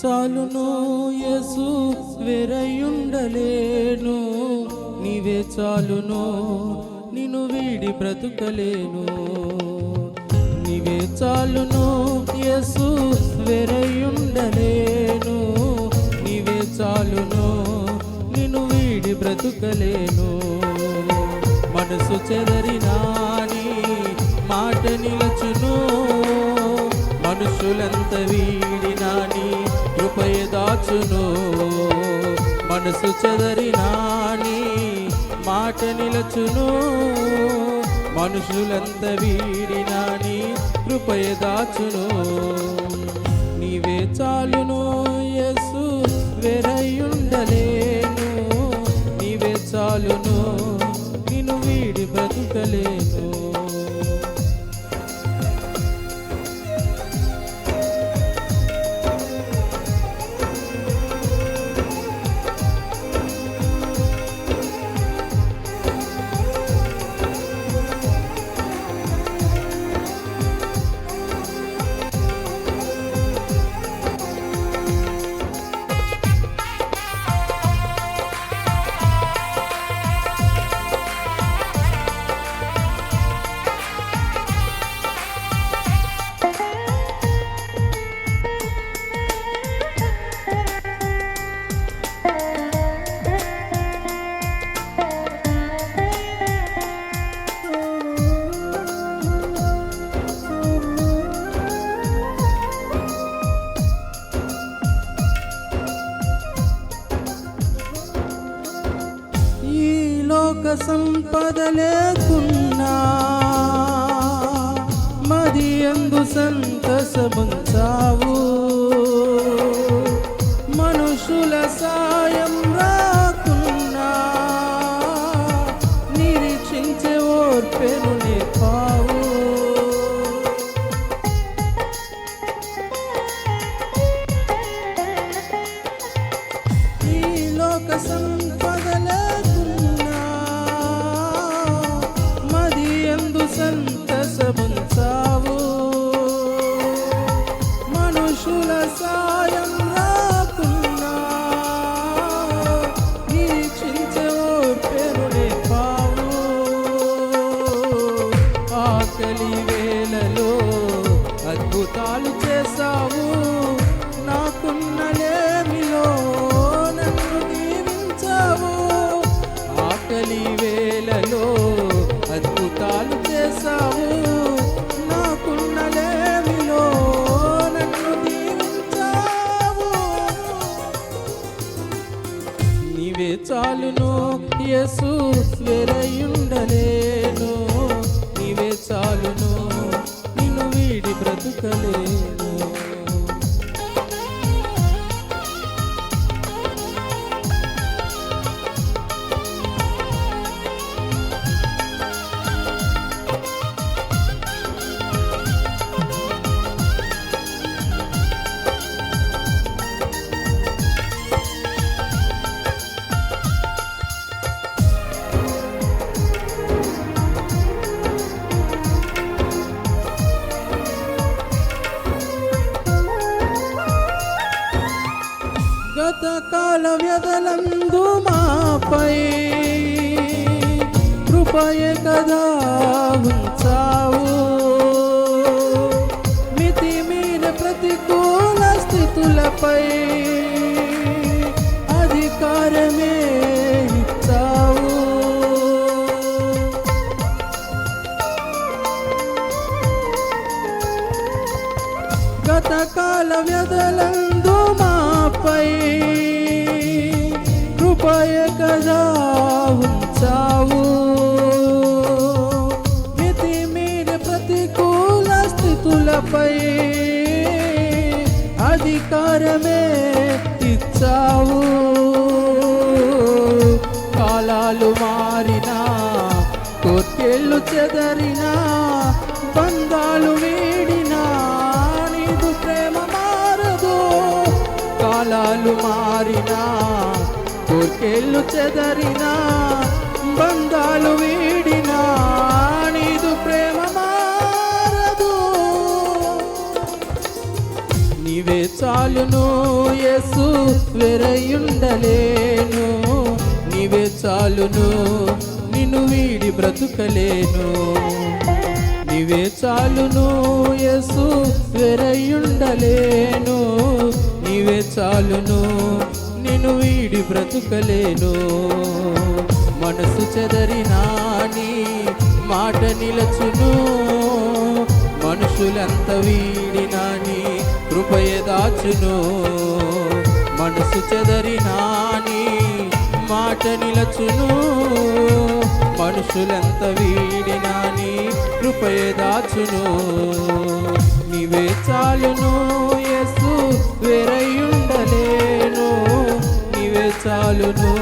చాలును యేసు వేరయుండలేను, నీవే చాలును నిన్ను వీడి బ్రతుకలేను. నీవే చాలును యేసు వేరయుండలేను, నీవే చాలును నిన్ను వీడి బ్రతుకలేను. మనసు చెదరినా నీ మాట నిలచును, మనుషులంత వీడినా నీ కృపయ దాచును. మనసు చెదరినా నీ మాట నిలచును, మనుషులంత వీడినా నీ కృపయ దాచును. నీవే చాలును యేసు వేరయుండలేను, నీవే చాలును నిన్ను వీడి బ్రతుకలేను. సంపద లేకున్నా మది యందు సంతసముంచావు, మనుషుల సాయం రాకున్నా నిరీక్షించే ఓర్పెను నేర్పావు. ఈ లోక సంపద సంతసముంచావు, మనుషుల సాయం రాకున్నా నిరీక్షించే ఓర్పెను నేర్పావు. ఆకలి వేళలో అద్భుతాలు చేశావు, నాకున్న లేమిలో నన్ను దీవించావు. ఆకలి వేళలో అద్భుతాలు చేశావు, నాకున్న లేమిలో నన్ను దీవించావు. నీవే చాలును యేసు వేరయుండలేను, నీవే చాలును నిన్ను వీడి బ్రతుకలేను. గతకాల వ్యధలందు మాపై కృపయ కదా ఉంచావు, మితిమీర ప్రతికూల స్థితులపై అధికారమే ఇచ్చావు. గతకాల వ్యధలందు మాపై కృపయ కదా ఉంచావు, మితిమీర ప్రతికూల స్థితులపై అధికారమే ఇచ్చావు. కాలాలు మారినా కోర్కెళ్ళు చెదరినా బంధాలు వీడినా నీదు ప్రేమ మారదు. కాలాలు మారినా కోర్కెళ్ళు చెదరినా బంధాలు వీడినా నీదు ప్రేమ మారదు. నీవే చాలును యేసు వెరయుండలేను, నీవే చాలును నిన్ను వీడి బ్రతుకలేను. నీవే చాలును యేసు వెరయుండలేను, నీవే చాలును నిన్ను వీడి బ్రతుకలేను. మనసు చెదరినా నీ మాట నిలచును, మనుషులంత వీడినా నీ కృపయ దాచును. మనసు చెదరినా నీ మాట నిలచును, మనుషులంత వీడినా నీ కృపయ దాచును. నీవే చాలును యేసు వెరయుండలేను, నీవే చాలును.